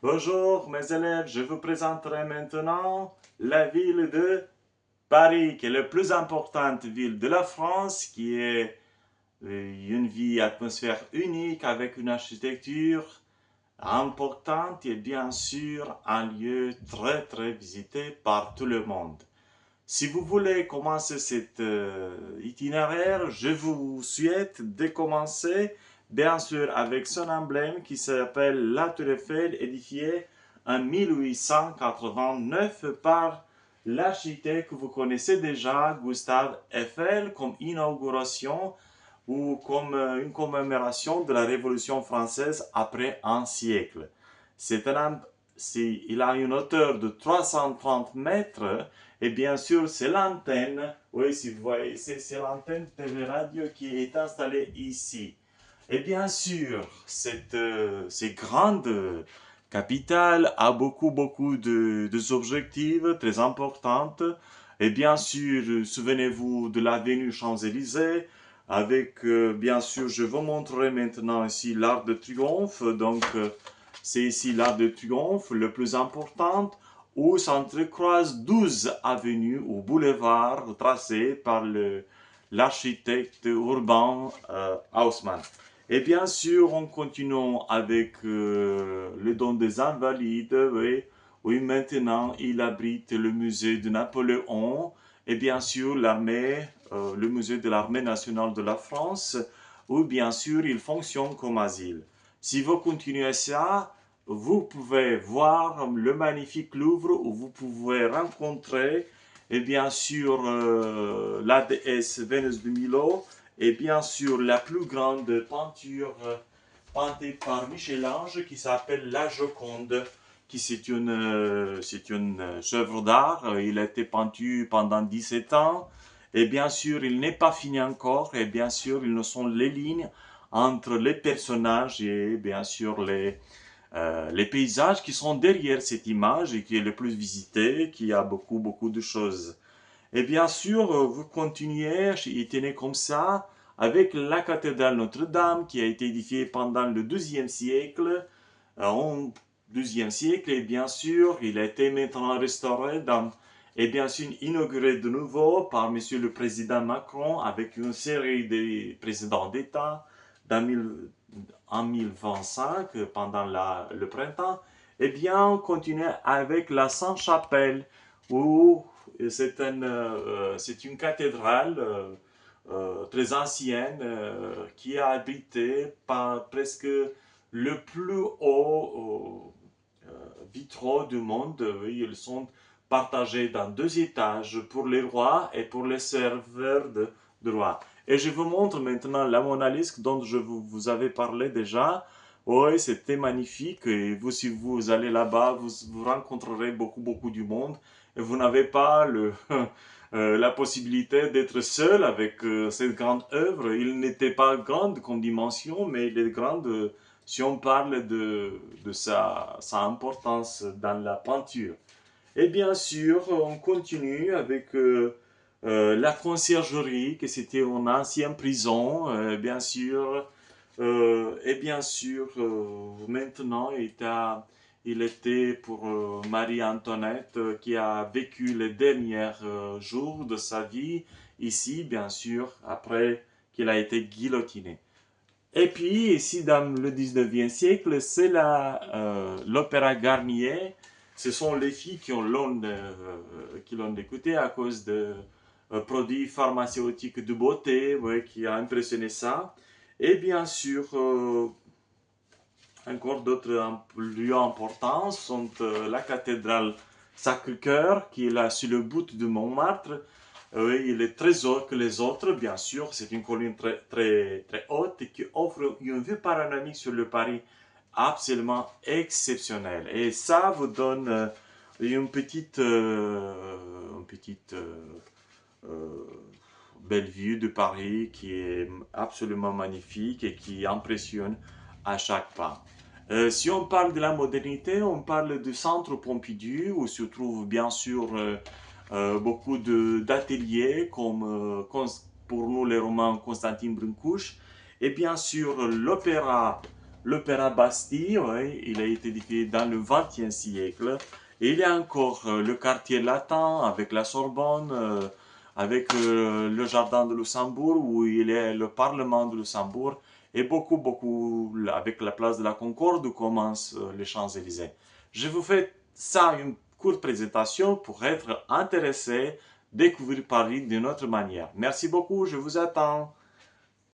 Bonjour mes élèves, je vous présenterai maintenant la ville de Paris, qui est la plus importante ville de la France, qui est une ville atmosphère unique avec une architecture importante et bien sûr un lieu très visité par tout le monde. Si vous voulez commencer cet itinéraire, je vous souhaite de commencer bien sûr avec son emblème qui s'appelle la Tour Eiffel, édifiée en 1889 par l'architecte que vous connaissez déjà, Gustave Eiffel, comme inauguration ou comme une commémoration de la Révolution française après un siècle. C'est un, il a une hauteur de 330 mètres et bien sûr c'est l'antenne, oui si vous voyez, c'est l'antenne TV radio qui est installée ici. Et bien sûr, cette grande capitale a beaucoup de objectifs très importants. Et bien sûr, souvenez-vous de l'avenue Champs-Élysées, avec, bien sûr, je vous montrerai maintenant ici l'Arc de Triomphe. Donc, c'est ici l'Arc de Triomphe, le plus important, où s'entrecroisent 12 avenues ou boulevards tracés par l'architecte urbain Haussmann. Et bien sûr, on continue avec le don des Invalides, oui, oui, maintenant il abrite le musée de Napoléon et bien sûr l'armée, le musée de l'armée nationale de la France, où bien sûr il fonctionne comme asile. Si vous continuez ça, vous pouvez voir le magnifique Louvre où vous pouvez rencontrer et bien sûr la déesse Vénus de Milo et bien sûr la plus grande peinture peintée par Michel-Ange qui s'appelle La Joconde, qui c'est une œuvre d'art. Il a été peintu pendant 17 ans et bien sûr il n'est pas fini encore et bien sûr il ne sont les lignes entre les personnages et bien sûr les paysages qui sont derrière cette image et qui est le plus visité, qui a beaucoup de choses. Et bien sûr, vous continuez à tenez comme ça avec la cathédrale Notre-Dame qui a été édifiée pendant le XIIe siècle, au XIIe siècle, et bien sûr, il a été maintenant restauré et bien sûr inauguré de nouveau par Monsieur le Président Macron avec une série de présidents d'État en 1025 pendant le printemps. Et bien, on continue avec la Sainte-Chapelle où c'est une cathédrale très ancienne qui a abrité par presque le plus haut vitraux du monde. Oui, ils sont partagés dans deux étages pour les rois et pour les serveurs de rois. Et je vous montre maintenant la Mona Lisa dont je vous avais parlé déjà. Oui, c'était magnifique. Et vous, si vous allez là-bas, vous rencontrerez beaucoup du monde. Et vous n'avez pas la possibilité d'être seul avec cette grande œuvre. Il n'était pas grande comme dimension, mais il est grande si on parle de sa importance dans la peinture. Et bien sûr, on continue avec la conciergerie, que c'était une ancienne prison, bien sûr. Et bien sûr, maintenant, il était pour Marie-Antoinette qui a vécu les derniers jours de sa vie ici, bien sûr, après qu'il a été guillotiné. Et puis, ici, dans le 19e siècle, c'est l'opéra Garnier. Ce sont les filles qui l'ont écouté à cause de produits pharmaceutiques de beauté, ouais, qui a impressionné ça. Et bien sûr, encore d'autres lieux importants sont la cathédrale Sacré-Cœur, qui est là sur le bout de Montmartre. Oui, il est très haut que les autres, bien sûr. C'est une colline très haute et qui offre une vue panoramique sur le Paris absolument exceptionnelle. Et ça vous donne une petite euh, belle vue de Paris qui est absolument magnifique et qui impressionne à chaque pas. Si on parle de la modernité, on parle du centre Pompidou où se trouve bien sûr beaucoup d'ateliers comme pour nous les Romains Constantin Brunkusch et bien sûr l'opéra l'Opéra Bastille, oui, il a été édifié dans le XXe siècle. Et il y a encore le quartier latin avec la Sorbonne, avec le jardin de Luxembourg où il y a le Parlement de Luxembourg et beaucoup avec la place de la Concorde où commencent les Champs-Élysées. Je vous fais ça une courte présentation pour être intéressé, découvrir Paris d'une autre manière. Merci beaucoup, je vous attends.